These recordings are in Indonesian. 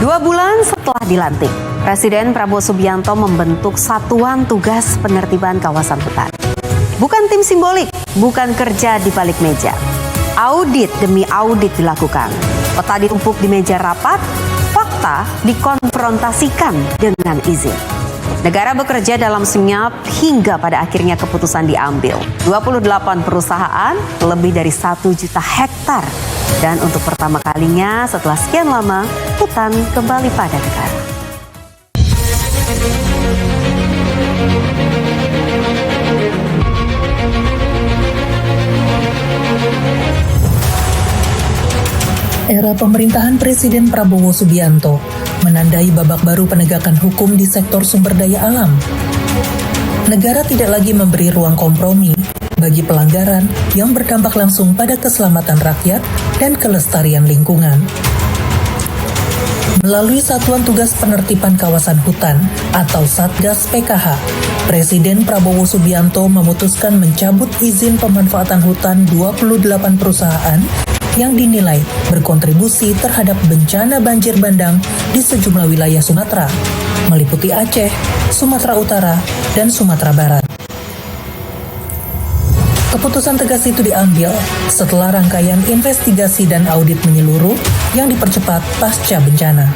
2 bulan setelah dilantik, Presiden Prabowo Subianto membentuk Satuan Tugas Penertiban Kawasan Hutan. Bukan tim simbolik, bukan kerja di balik meja. Audit demi audit dilakukan. Peta ditumpuk di meja rapat, fakta dikonfrontasikan dengan izin. Negara bekerja dalam senyap hingga pada akhirnya keputusan diambil. 28 perusahaan, lebih dari 1 juta hektar. Dan untuk pertama kalinya setelah sekian lama, hutan kembali pada negara. Era pemerintahan Presiden Prabowo Subianto menandai babak baru penegakan hukum di sektor sumber daya alam. Negara tidak lagi memberi ruang kompromi bagi pelanggaran yang berdampak langsung pada keselamatan rakyat dan kelestarian lingkungan. Melalui Satuan Tugas Penertiban Kawasan Hutan atau Satgas PKH, Presiden Prabowo Subianto memutuskan mencabut izin pemanfaatan hutan 28 perusahaan yang dinilai berkontribusi terhadap bencana banjir bandang di sejumlah wilayah Sumatera, meliputi Aceh, Sumatera Utara, dan Sumatera Barat. Keputusan tegas itu diambil setelah rangkaian investigasi dan audit menyeluruh yang dipercepat pasca bencana.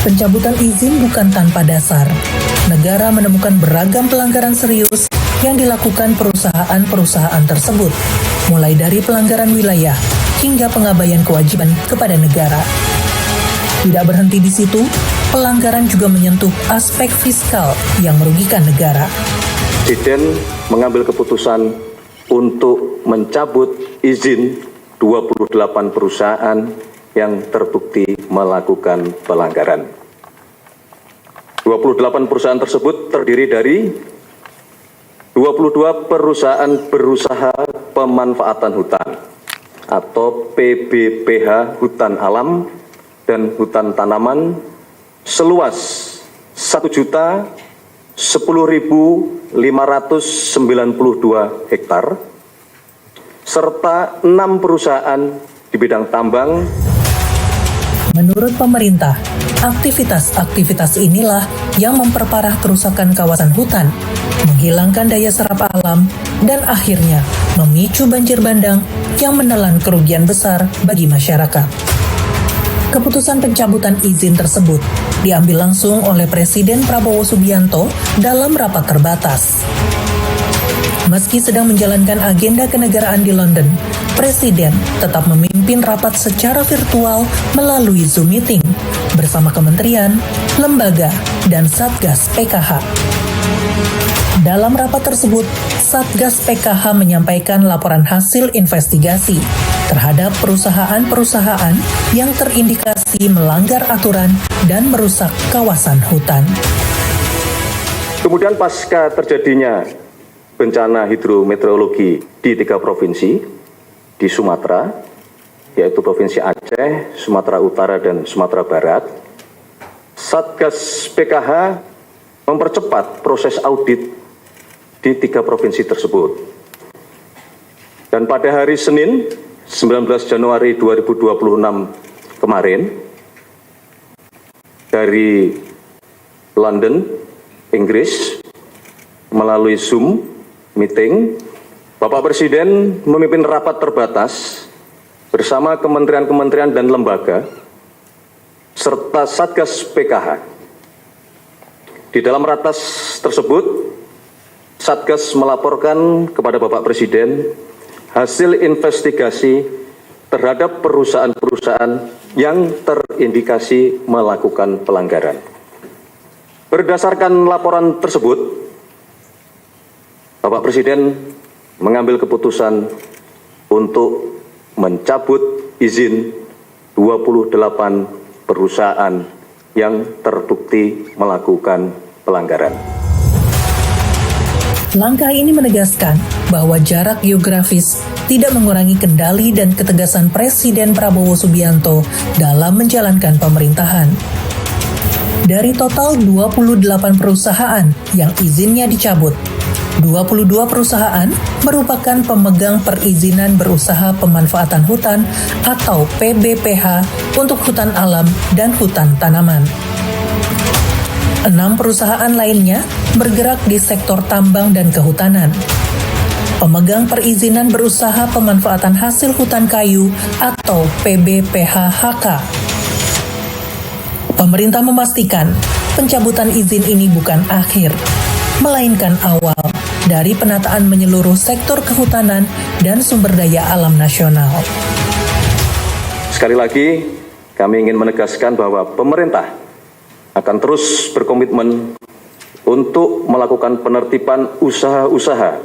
Pencabutan izin bukan tanpa dasar. Negara menemukan beragam pelanggaran serius yang dilakukan perusahaan-perusahaan tersebut, mulai dari pelanggaran wilayah hingga pengabaian kewajiban kepada negara. Tidak berhenti di situ, pelanggaran juga menyentuh aspek fiskal yang merugikan negara. Presiden mengambil keputusan untuk mencabut izin 28 perusahaan yang terbukti melakukan pelanggaran. 28 perusahaan tersebut terdiri dari 22 perusahaan berusaha pemanfaatan hutan atau PBPH hutan alam dan hutan tanaman seluas 1.10.592 hektar serta 6 perusahaan di bidang tambang. Menurut pemerintah, aktivitas-aktivitas inilah yang memperparah kerusakan kawasan hutan, menghilangkan daya serap alam, dan akhirnya memicu banjir bandang yang menelan kerugian besar bagi masyarakat. Keputusan pencabutan izin tersebut diambil langsung oleh Presiden Prabowo Subianto dalam rapat terbatas. Meski sedang menjalankan agenda kenegaraan di London, Presiden tetap memimpin rapat secara virtual melalui Zoom meeting bersama kementerian, lembaga, dan Satgas PKH. Dalam rapat tersebut, Satgas PKH menyampaikan laporan hasil investigasi terhadap perusahaan-perusahaan yang terindikasi melanggar aturan dan merusak kawasan hutan. Kemudian pasca terjadinya bencana hidrometeorologi di 3 provinsi di Sumatera, yaitu Provinsi Aceh, Sumatera Utara, dan Sumatera Barat, Satgas PKH mempercepat proses audit di 3 provinsi tersebut. Dan pada hari Senin, 19 Januari 2026 kemarin, dari London, Inggris, melalui Zoom meeting, Bapak Presiden memimpin rapat terbatas bersama kementerian-kementerian dan lembaga, serta Satgas PKH. Di dalam ratas tersebut, Satgas melaporkan kepada Bapak Presiden hasil investigasi terhadap perusahaan-perusahaan yang terindikasi melakukan pelanggaran. Berdasarkan laporan tersebut, Bapak Presiden mengambil keputusan untuk mencabut izin 28 perusahaan yang terbukti melakukan pelanggaran. Langkah ini menegaskan bahwa jarak geografis tidak mengurangi kendali dan ketegasan Presiden Prabowo Subianto dalam menjalankan pemerintahan. Dari total 28 perusahaan yang izinnya dicabut, 22 perusahaan merupakan pemegang perizinan berusaha pemanfaatan hutan atau PBPH untuk hutan alam dan hutan tanaman. 6 perusahaan lainnya bergerak di sektor tambang dan kehutanan. Pemegang perizinan berusaha pemanfaatan hasil hutan kayu atau PBPHHK. Pemerintah memastikan pencabutan izin ini bukan akhir, melainkan awal dari penataan menyeluruh sektor kehutanan dan sumber daya alam nasional. Sekali lagi, kami ingin menegaskan bahwa pemerintah akan terus berkomitmen untuk melakukan penertiban usaha-usaha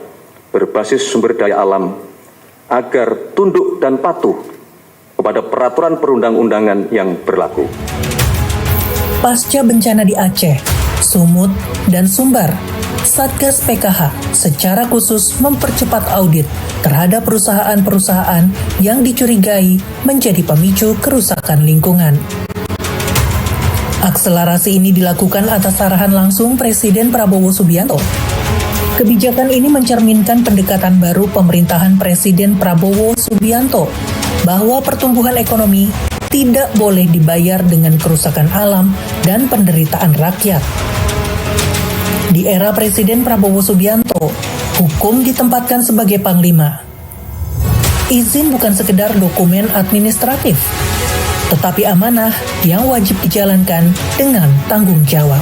berbasis sumber daya alam agar tunduk dan patuh kepada peraturan perundang-undangan yang berlaku. Pasca bencana di Aceh, Sumut, dan Sumbar, Satgas PKH secara khusus mempercepat audit terhadap perusahaan-perusahaan yang dicurigai menjadi pemicu kerusakan lingkungan. Akselerasi ini dilakukan atas arahan langsung Presiden Prabowo Subianto. Kebijakan ini mencerminkan pendekatan baru pemerintahan Presiden Prabowo Subianto bahwa pertumbuhan ekonomi tidak boleh dibayar dengan kerusakan alam dan penderitaan rakyat. Di era Presiden Prabowo Subianto, hukum ditempatkan sebagai panglima. Izin bukan sekedar dokumen administratif, tetapi amanah yang wajib dijalankan dengan tanggung jawab.